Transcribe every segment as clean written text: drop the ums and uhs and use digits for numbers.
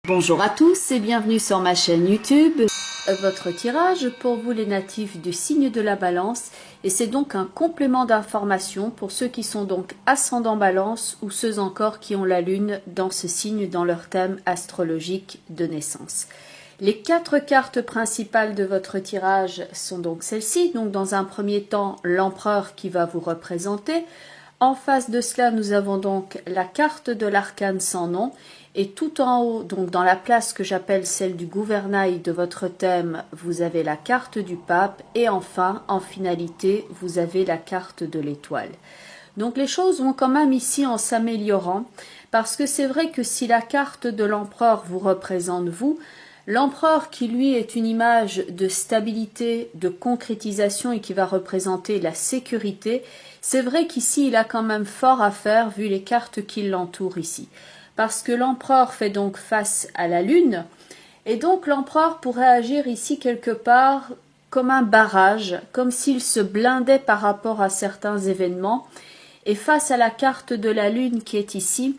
Bonjour à tous et bienvenue sur ma chaîne YouTube. Votre tirage pour vous les natifs du signe de la balance, et c'est donc un complément d'information pour ceux qui sont donc ascendant balance ou ceux encore qui ont la lune dans ce signe dans leur thème astrologique de naissance. Les 4 cartes principales de votre tirage sont donc celles-ci. Donc dans un premier temps, l'empereur qui va vous représenter. En face de cela, nous avons donc la carte de l'arcane sans nom. Et tout en haut, donc dans la place que j'appelle celle du gouvernail de votre thème, vous avez la carte du pape. Et enfin, en finalité, vous avez la carte de l'étoile. Donc les choses vont quand même ici en s'améliorant. Parce que c'est vrai que si la carte de l'empereur vous représente vous, l'empereur qui lui est une image de stabilité, de concrétisation et qui va représenter la sécurité, c'est vrai qu'ici il a quand même fort à faire vu les cartes qui l'entourent ici. Parce que l'empereur fait donc face à la lune, et donc l'empereur pourrait agir ici quelque part comme un barrage, comme s'il se blindait par rapport à certains événements, et face à la carte de la lune qui est ici,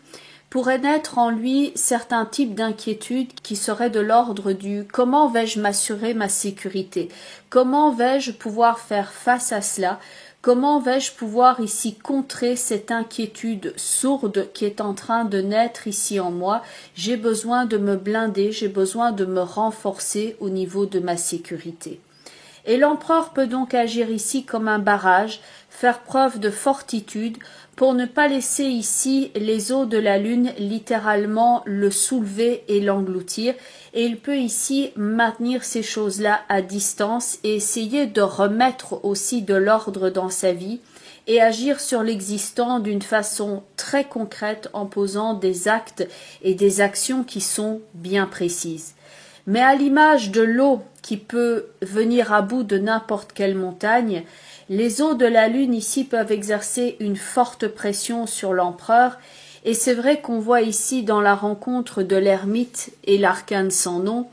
pourrait naître en lui certains types d'inquiétudes qui seraient de l'ordre du « comment vais-je m'assurer ma sécurité ? Comment vais-je pouvoir faire face à cela ? Comment vais-je pouvoir ici contrer cette inquiétude sourde qui est en train de naître ici en moi ? J'ai besoin de me blinder, j'ai besoin de me renforcer au niveau de ma sécurité. » Et l'empereur peut donc agir ici comme un barrage, faire preuve de fortitude pour ne pas laisser ici les eaux de la lune littéralement le soulever et l'engloutir. Et il peut ici maintenir ces choses-là à distance et essayer de remettre aussi de l'ordre dans sa vie et agir sur l'existant d'une façon très concrète en posant des actes et des actions qui sont bien précises. Mais à l'image de l'eau qui peut venir à bout de n'importe quelle montagne, les eaux de la lune ici peuvent exercer une forte pression sur l'empereur, et c'est vrai qu'on voit ici dans la rencontre de l'ermite et l'arcane sans nom,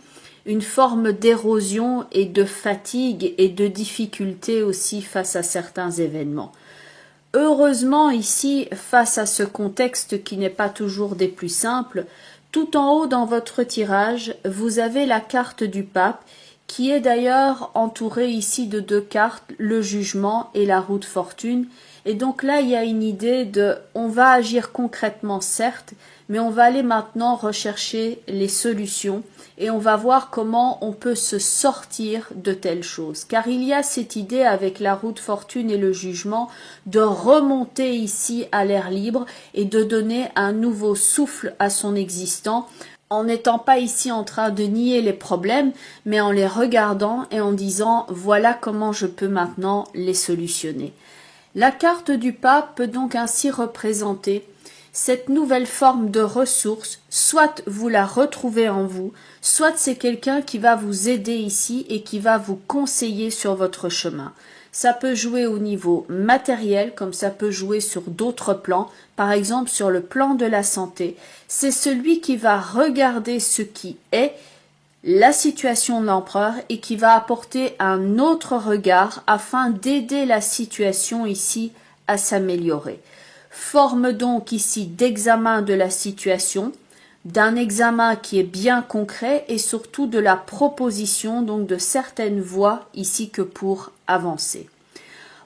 une forme d'érosion et de fatigue et de difficulté aussi face à certains événements. Heureusement ici, face à ce contexte qui n'est pas toujours des plus simples, tout en haut dans votre tirage, vous avez la carte du pape, qui est d'ailleurs entourée ici de 2 cartes, le jugement et la roue de fortune. Et donc là, il y a une idée de, on va agir concrètement certes, mais on va aller maintenant rechercher les solutions et on va voir comment on peut se sortir de telles choses. Car il y a cette idée avec la roue de fortune et le jugement de remonter ici à l'air libre et de donner un nouveau souffle à son existant, en n'étant pas ici en train de nier les problèmes, mais en les regardant et en disant « voilà comment je peux maintenant les solutionner ». La carte du pape peut donc ainsi représenter cette nouvelle forme de ressource, soit vous la retrouvez en vous, soit c'est quelqu'un qui va vous aider ici et qui va vous conseiller sur votre chemin. Ça peut jouer au niveau matériel, comme ça peut jouer sur d'autres plans, par exemple sur le plan de la santé. C'est celui qui va regarder ce qui est, la situation de l'empereur, et qui va apporter un autre regard afin d'aider la situation ici à s'améliorer. Forme donc ici d'examen de la situation, d'un examen qui est bien concret et surtout de la proposition donc de certaines voies ici que pour avancer.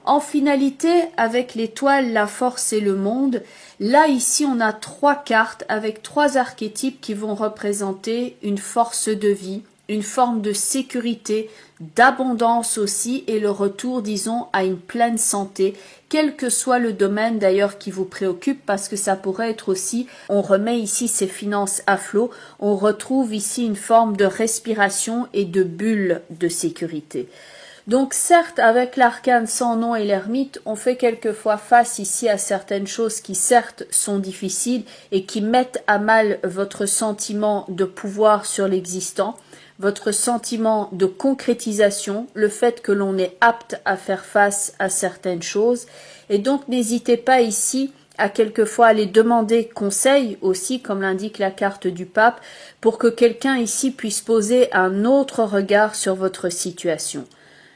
En finalité, avec l'étoile, la force et le monde, là ici on a 3 cartes avec 3 archétypes qui vont représenter une force de vie, une forme de sécurité, d'abondance aussi et le retour, disons, à une pleine santé, quel que soit le domaine d'ailleurs qui vous préoccupe, parce que ça pourrait être aussi, on remet ici ses finances à flot, on retrouve ici une forme de respiration et de bulle de sécurité. Donc certes, avec l'arcane sans nom et l'ermite, on fait quelquefois face ici à certaines choses qui certes sont difficiles et qui mettent à mal votre sentiment de pouvoir sur l'existant, votre sentiment de concrétisation, le fait que l'on est apte à faire face à certaines choses. Et donc n'hésitez pas ici à quelquefois aller demander conseil aussi, comme l'indique la carte du pape, pour que quelqu'un ici puisse poser un autre regard sur votre situation.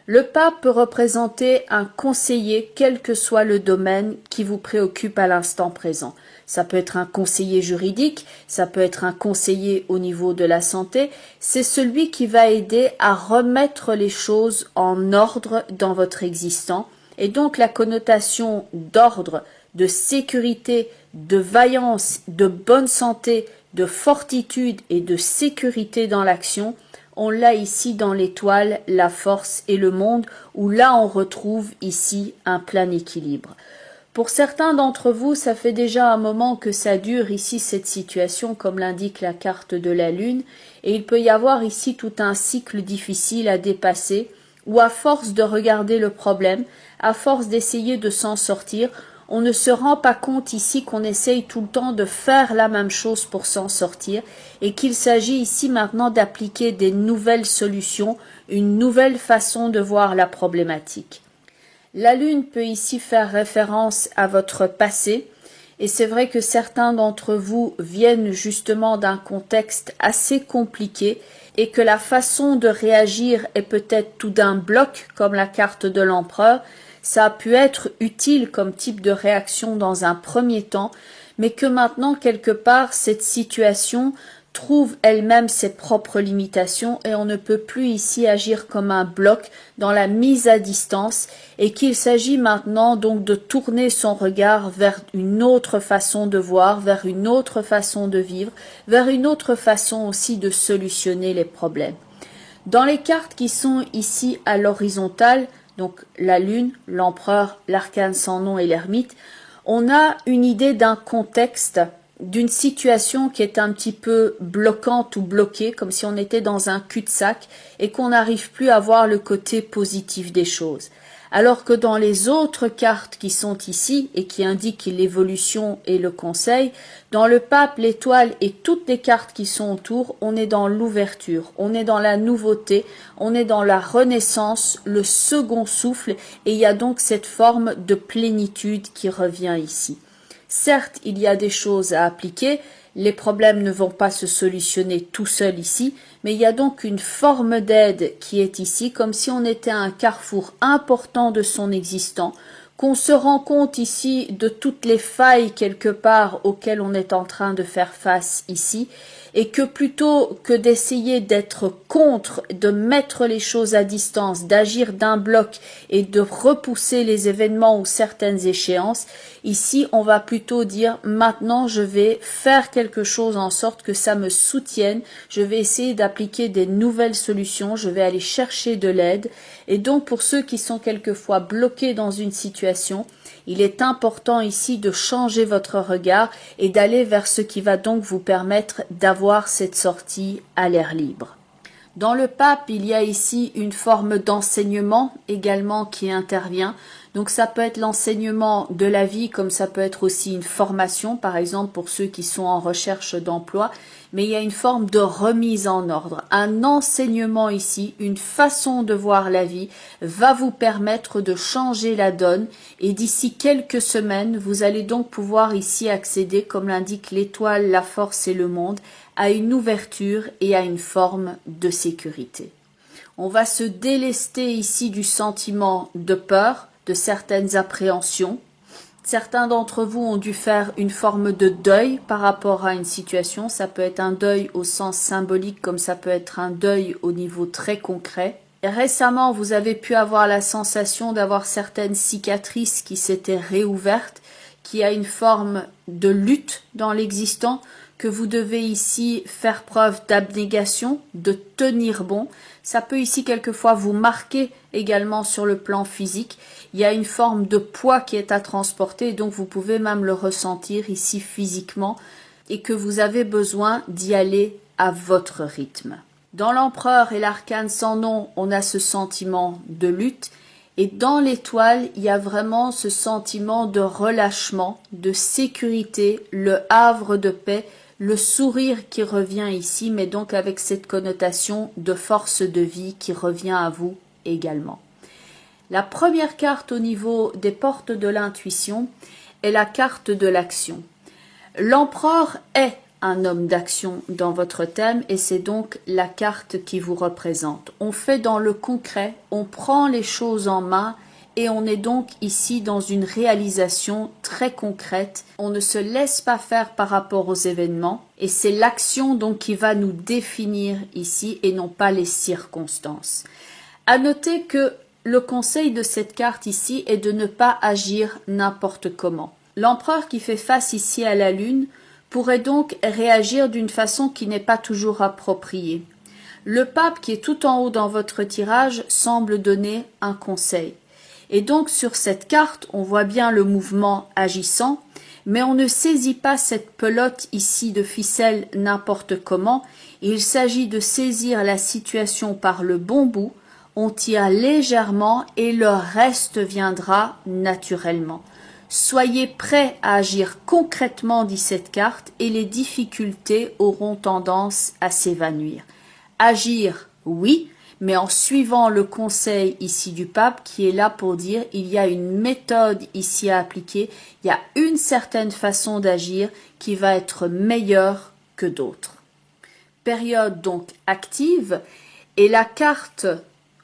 Le pape peut représenter un conseiller, quel que soit le domaine qui vous préoccupe à l'instant présent. Ça peut être un conseiller juridique, ça peut être un conseiller au niveau de la santé. C'est celui qui va aider à remettre les choses en ordre dans votre existence. Et donc la connotation d'ordre, de sécurité, de vaillance, de bonne santé, de fortitude et de sécurité dans l'action, on l'a ici dans l'étoile, la force et le monde, où là on retrouve ici un plein équilibre. Pour certains d'entre vous, ça fait déjà un moment que ça dure ici cette situation, comme l'indique la carte de la Lune, et il peut y avoir ici tout un cycle difficile à dépasser, où à force de regarder le problème, à force d'essayer de s'en sortir, on ne se rend pas compte ici qu'on essaye tout le temps de faire la même chose pour s'en sortir et qu'il s'agit ici maintenant d'appliquer des nouvelles solutions, une nouvelle façon de voir la problématique. La Lune peut ici faire référence à votre passé et c'est vrai que certains d'entre vous viennent justement d'un contexte assez compliqué et que la façon de réagir est peut-être tout d'un bloc comme la carte de l'empereur. Ça a pu être utile comme type de réaction dans un premier temps, mais que maintenant, quelque part, cette situation trouve elle-même ses propres limitations et on ne peut plus ici agir comme un bloc dans la mise à distance et qu'il s'agit maintenant donc de tourner son regard vers une autre façon de voir, vers une autre façon de vivre, vers une autre façon aussi de solutionner les problèmes. Dans les cartes qui sont ici à l'horizontale, donc la Lune, l'Empereur, l'Arcane sans nom et l'Ermite, on a une idée d'un contexte, d'une situation qui est un petit peu bloquante ou bloquée, comme si on était dans un cul-de-sac et qu'on n'arrive plus à voir le côté positif des choses. Alors que dans les autres cartes qui sont ici et qui indiquent l'évolution et le conseil, dans le pape, l'étoile et toutes les cartes qui sont autour, on est dans l'ouverture, on est dans la nouveauté, on est dans la renaissance, le second souffle et il y a donc cette forme de plénitude qui revient ici. Certes, il y a des choses à appliquer, les problèmes ne vont pas se solutionner tout seuls ici, mais il y a donc une forme d'aide qui est ici, comme si on était à un carrefour important de son existence, qu'on se rend compte ici de toutes les failles quelque part auxquelles on est en train de faire face ici, et que plutôt que d'essayer d'être contre, de mettre les choses à distance, d'agir d'un bloc et de repousser les événements ou certaines échéances, ici on va plutôt dire maintenant je vais faire quelque chose en sorte que ça me soutienne, je vais essayer d'appliquer des nouvelles solutions, je vais aller chercher de l'aide. Et donc pour ceux qui sont quelquefois bloqués dans une situation, il est important ici de changer votre regard et d'aller vers ce qui va donc vous permettre d'avoir cette sortie à l'air libre. Dans le pape, il y a ici une forme d'enseignement également qui intervient. Donc ça peut être l'enseignement de la vie, comme ça peut être aussi une formation, par exemple pour ceux qui sont en recherche d'emploi. Mais il y a une forme de remise en ordre. Un enseignement ici, une façon de voir la vie va vous permettre de changer la donne. Et d'ici quelques semaines, vous allez donc pouvoir ici accéder, comme l'indique l'étoile, la force et le monde, à une ouverture et à une forme de sécurité. On va se délester ici du sentiment de peur, de certaines appréhensions. Certains d'entre vous ont dû faire une forme de deuil par rapport à une situation. Ça peut être un deuil au sens symbolique comme ça peut être un deuil au niveau très concret. Et récemment, vous avez pu avoir la sensation d'avoir certaines cicatrices qui s'étaient réouvertes, qui a une forme de lutte dans l'existant, que vous devez ici faire preuve d'abnégation, de tenir bon. Ça peut ici quelquefois vous marquer également sur le plan physique. Il y a une forme de poids qui est à transporter, donc vous pouvez même le ressentir ici physiquement et que vous avez besoin d'y aller à votre rythme. Dans l'empereur et l'arcane sans nom, on a ce sentiment de lutte. Et dans l'étoile, il y a vraiment ce sentiment de relâchement, de sécurité, le havre de paix, le sourire qui revient ici, mais donc avec cette connotation de force de vie qui revient à vous également. La première carte au niveau des portes de l'intuition est la carte de l'action. L'empereur est un homme d'action dans votre thème et c'est donc la carte qui vous représente. On fait dans le concret, on prend les choses en main et on est donc ici dans une réalisation très concrète. On ne se laisse pas faire par rapport aux événements et c'est l'action donc qui va nous définir ici et non pas les circonstances. À noter que le conseil de cette carte ici est de ne pas agir n'importe comment. L'empereur qui fait face ici à la lune pourrait donc réagir d'une façon qui n'est pas toujours appropriée. Le pape qui est tout en haut dans votre tirage semble donner un conseil. Et donc sur cette carte, on voit bien le mouvement agissant, mais on ne saisit pas cette pelote ici de ficelle n'importe comment. Il s'agit de saisir la situation par le bon bout, on tire légèrement et le reste viendra naturellement. Soyez prêts à agir concrètement, dit cette carte, et les difficultés auront tendance à s'évanouir. Agir, oui, mais en suivant le conseil ici du pape qui est là pour dire il y a une méthode ici à appliquer, il y a une certaine façon d'agir qui va être meilleure que d'autres. Période donc active et la carte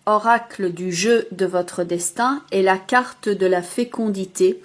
oracle du jeu de votre destin est la carte de la fécondité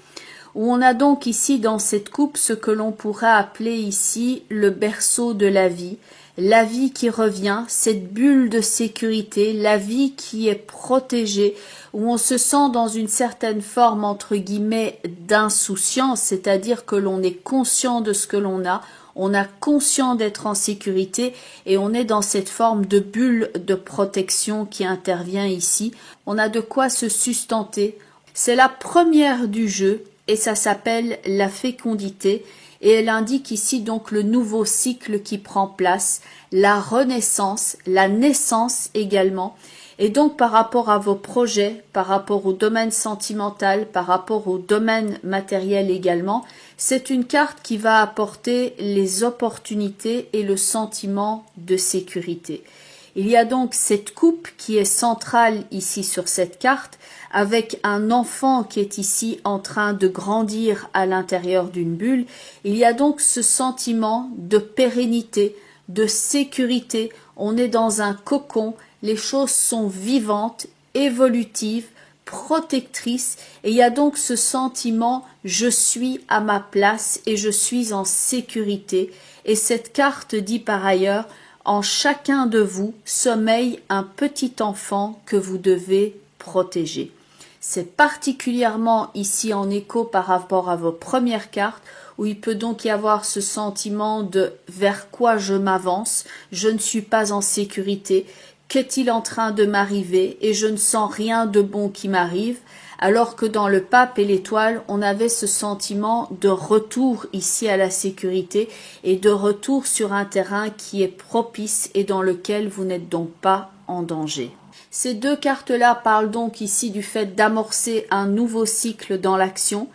où on a donc ici dans cette coupe ce que l'on pourrait appeler ici le berceau de la vie qui revient, cette bulle de sécurité, la vie qui est protégée, où on se sent dans une certaine forme entre guillemets d'insouciance, c'est-à-dire que l'on est conscient de ce que l'on a, on a conscient d'être en sécurité et on est dans cette forme de bulle de protection qui intervient ici. On a de quoi se sustenter. C'est la première du jeu et ça s'appelle la fécondité et elle indique ici donc le nouveau cycle qui prend place, la renaissance, la naissance également. Et donc par rapport à vos projets, par rapport au domaine sentimental, par rapport au domaine matériel également, c'est une carte qui va apporter les opportunités et le sentiment de sécurité. Il y a donc cette coupe qui est centrale ici sur cette carte, avec un enfant qui est ici en train de grandir à l'intérieur d'une bulle. Il y a donc ce sentiment de pérennité, de sécurité. On est dans un cocon, les choses sont vivantes, évolutives, protectrices, et il y a donc ce sentiment « je suis à ma place et je suis en sécurité ». Et cette carte dit par ailleurs « en chacun de vous sommeille un petit enfant que vous devez protéger ». C'est particulièrement ici en écho par rapport à vos premières cartes où il peut donc y avoir ce sentiment de vers quoi je m'avance, je ne suis pas en sécurité, qu'est-il en train de m'arriver et je ne sens rien de bon qui m'arrive, alors que dans le pape et l'étoile, on avait ce sentiment de retour ici à la sécurité et de retour sur un terrain qui est propice et dans lequel vous n'êtes donc pas en danger. Ces deux cartes-là parlent donc ici du fait d'amorcer un nouveau cycle dans l'action,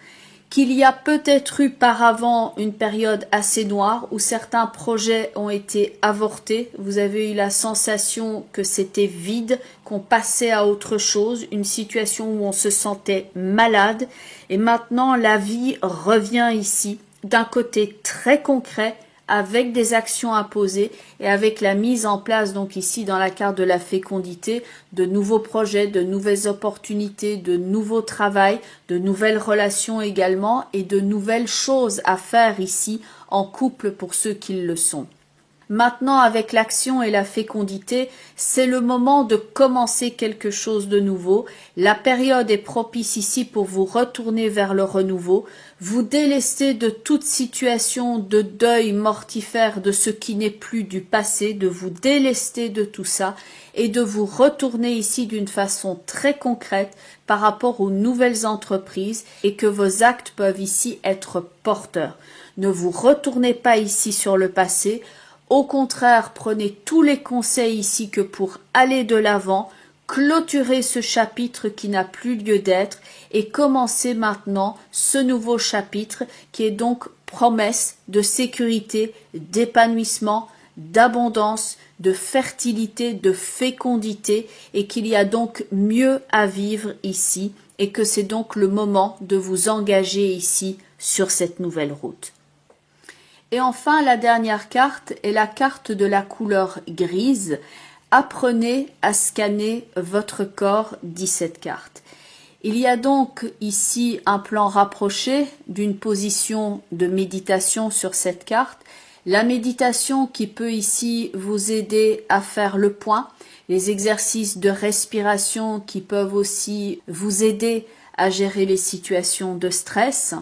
qu'il y a peut-être eu par avant une période assez noire où certains projets ont été avortés. Vous avez eu la sensation que c'était vide, qu'on passait à autre chose, une situation où on se sentait malade. Et maintenant, la vie revient ici d'un côté très concret, avec des actions à poser et avec la mise en place donc ici dans la carte de la fécondité de nouveaux projets, de nouvelles opportunités, de nouveaux travails, de nouvelles relations également et de nouvelles choses à faire ici en couple pour ceux qui le sont. Maintenant, avec l'action et la fécondité, c'est le moment de commencer quelque chose de nouveau. La période est propice ici pour vous retourner vers le renouveau, vous délester de toute situation de deuil mortifère de ce qui n'est plus du passé, de vous délester de tout ça et de vous retourner ici d'une façon très concrète par rapport aux nouvelles entreprises et que vos actes peuvent ici être porteurs. Ne vous retournez pas ici sur le passé. Au contraire, prenez tous les conseils ici que pour aller de l'avant, clôturer ce chapitre qui n'a plus lieu d'être et commencer maintenant ce nouveau chapitre qui est donc promesse de sécurité, d'épanouissement, d'abondance, de fertilité, de fécondité et qu'il y a donc mieux à vivre ici et que c'est donc le moment de vous engager ici sur cette nouvelle route. Et enfin, la dernière carte est la carte de la couleur grise. Apprenez à scanner votre corps, dit cette carte. Il y a donc ici un plan rapproché d'une position de méditation sur cette carte. La méditation qui peut ici vous aider à faire le point, les exercices de respiration qui peuvent aussi vous aider à gérer les situations de stress.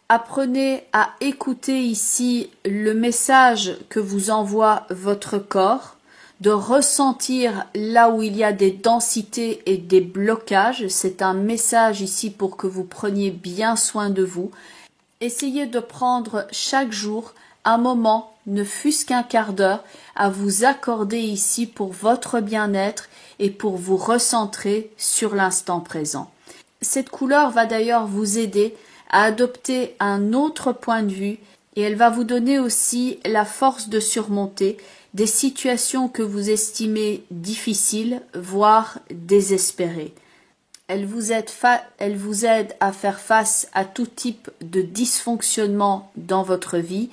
Apprenez à écouter ici le message que vous envoie votre corps, de ressentir là où il y a des densités et des blocages. C'est un message ici pour que vous preniez bien soin de vous. Essayez de prendre chaque jour un moment, ne fût-ce qu'un quart d'heure, à vous accorder ici pour votre bien-être et pour vous recentrer sur l'instant présent. Cette couleur va d'ailleurs vous aider à adopter un autre point de vue et elle va vous donner aussi la force de surmonter des situations que vous estimez difficiles, voire désespérées. Elle vous aide à faire face à tout type de dysfonctionnement dans votre vie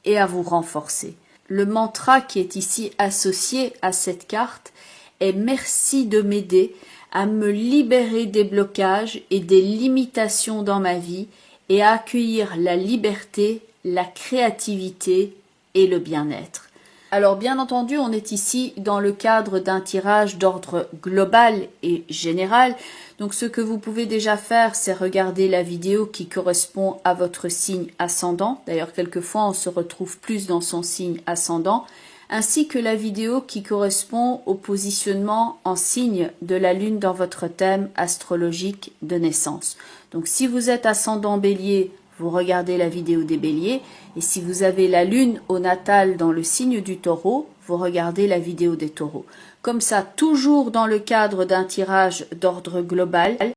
et à vous renforcer. Le mantra qui est ici associé à cette carte est « Merci de m'aider à me libérer des blocages et des limitations dans ma vie et à accueillir la liberté, la créativité et le bien-être ». Alors bien entendu, on est ici dans le cadre d'un tirage d'ordre global et général. Donc ce que vous pouvez déjà faire, c'est regarder la vidéo qui correspond à votre signe ascendant. D'ailleurs, quelquefois, on se retrouve plus dans son signe ascendant. Ainsi que la vidéo qui correspond au positionnement en signe de la Lune dans votre thème astrologique de naissance. Donc si vous êtes ascendant Bélier, vous regardez la vidéo des Béliers, et si vous avez la Lune au natal dans le signe du Taureau, vous regardez la vidéo des Taureaux. Comme ça, toujours dans le cadre d'un tirage d'ordre global,